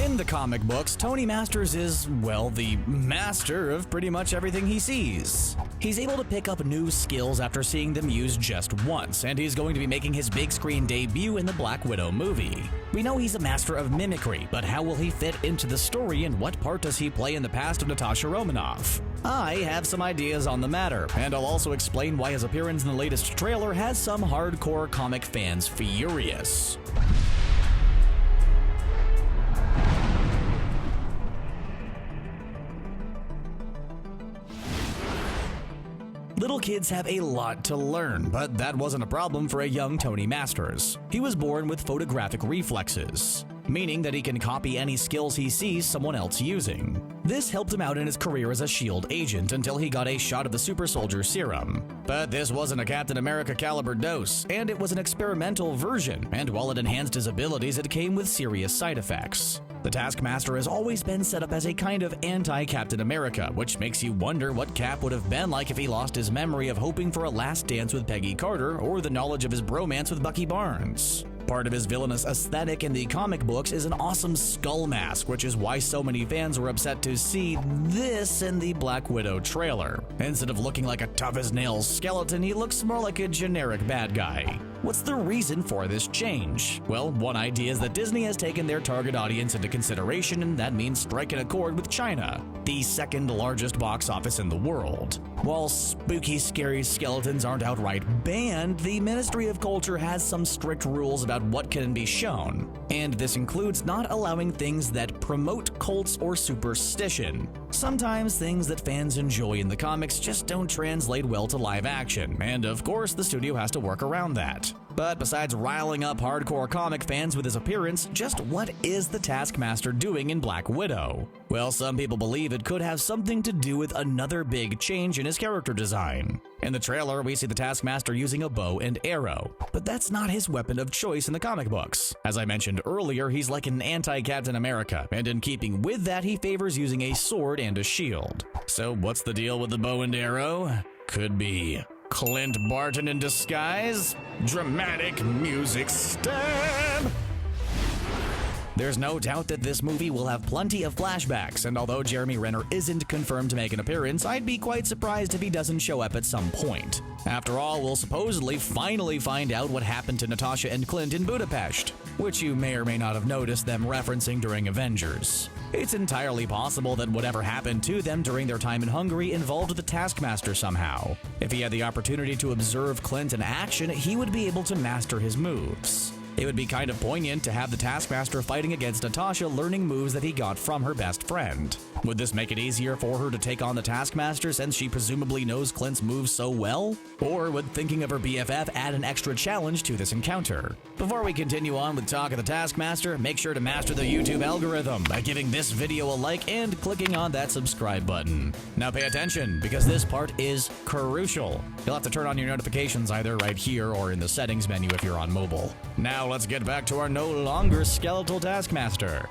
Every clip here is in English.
In the comic books, Tony Masters is, well, the master of pretty much everything he sees. He's able to pick up new skills after seeing them used just once, and he's going to be making his big screen debut in the Black Widow movie. We know he's a master of mimicry, but how will he fit into the story, and what part does he play in the past of Natasha Romanoff? I have some ideas on the matter, and I'll also explain why his appearance in the latest trailer has some hardcore comic fans furious. Little kids have a lot to learn, but that wasn't a problem for a young Tony Masters. He was born with photographic reflexes, meaning that he can copy any skills he sees someone else using. This helped him out in his career as a S.H.I.E.L.D. agent until he got a shot of the Super Soldier Serum. But this wasn't a Captain America caliber dose, and it was an experimental version, and while it enhanced his abilities, it came with serious side effects. The Taskmaster has always been set up as a kind of anti-Captain America, which makes you wonder what Cap would have been like if he lost his memory of hoping for a last dance with Peggy Carter or the knowledge of his bromance with Bucky Barnes. Part of his villainous aesthetic in the comic books is an awesome skull mask, which is why so many fans were upset to see this in the Black Widow trailer. Instead of looking like a tough-as-nails skeleton, he looks more like a generic bad guy. What's the reason for this change? Well, one idea is that Disney has taken their target audience into consideration, and that means striking a chord with China, the second largest box office in the world. While spooky, scary skeletons aren't outright banned, the Ministry of Culture has some strict rules about what can be shown, and this includes not allowing things that promote cults or superstition. Sometimes things that fans enjoy in the comics just don't translate well to live action, and of course the studio has to work around that. But besides riling up hardcore comic fans with his appearance, just what is the Taskmaster doing in Black Widow? Well, some people believe it could have something to do with another big change in his character design. In the trailer, we see the Taskmaster using a bow and arrow, but that's not his weapon of choice in the comic books. As I mentioned earlier, he's like an anti-Captain America, and in keeping with that, he favors using a sword and a shield. So what's the deal with the bow and arrow? Could be Clint Barton in disguise? Dramatic music stab! There's no doubt that this movie will have plenty of flashbacks, and although Jeremy Renner isn't confirmed to make an appearance, I'd be quite surprised if he doesn't show up at some point. After all, we'll supposedly finally find out what happened to Natasha and Clint in Budapest, which you may or may not have noticed them referencing during Avengers. It's entirely possible that whatever happened to them during their time in Hungary involved the Taskmaster somehow. If he had the opportunity to observe Clint in action, he would be able to master his moves. It would be kind of poignant to have the Taskmaster fighting against Natasha learning moves that he got from her best friend. Would this make it easier for her to take on the Taskmaster since she presumably knows Clint's moves so well? Or would thinking of her BFF add an extra challenge to this encounter? Before we continue on with talk of the Taskmaster, make sure to master the YouTube algorithm by giving this video a like and clicking on that subscribe button. Now pay attention, because this part is crucial. You'll have to turn on your notifications either right here or in the settings menu if you're on mobile. Now let's get back to our no longer skeletal Taskmaster.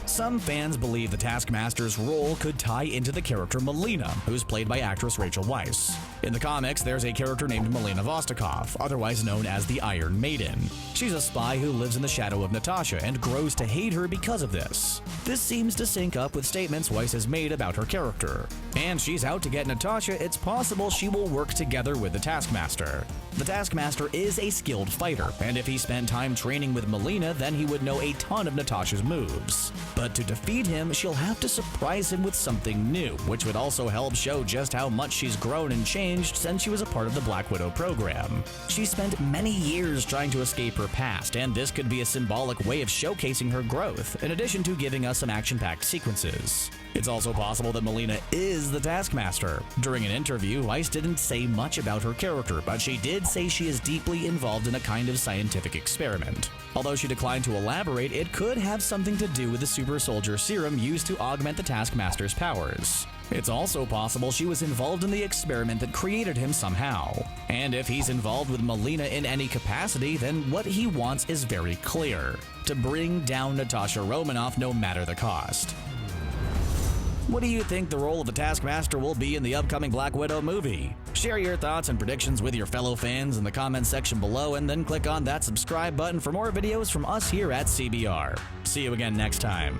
Some fans believe the Taskmaster's role could tie into the character Melina, who's played by actress Rachel Weisz. In the comics, there's a character named Melina Vostokoff, otherwise known as the Iron Maiden. She's a spy who lives in the shadow of Natasha and grows to hate her because of this. This seems to sync up with statements Weisz has made about her character. And she's out to get Natasha, it's possible she will work together with the Taskmaster. The Taskmaster is a skilled fighter, and if he spent time training with Melina, then he would know a ton of Natasha's moves. But to defeat him, she'll have to surprise him with something new, which would also help show just how much she's grown and changed since she was a part of the Black Widow program. She spent many years trying to escape her past, and this could be a symbolic way of showcasing her growth, in addition to giving us some action-packed sequences. It's also possible that Melina is the Taskmaster. During an interview, Weisz didn't say much about her character, but she did say she is deeply involved in a kind of scientific experiment. Although she declined to elaborate, it could have something to do with the Super Soldier Serum used to augment the Taskmaster's powers. It's also possible she was involved in the experiment that created him somehow. And if he's involved with Melina in any capacity, then what he wants is very clear: to bring down Natasha Romanoff no matter the cost. What do you think the role of the Taskmaster will be in the upcoming Black Widow movie? Share your thoughts and predictions with your fellow fans in the comments section below, and then click on that subscribe button for more videos from us here at CBR. See you again next time.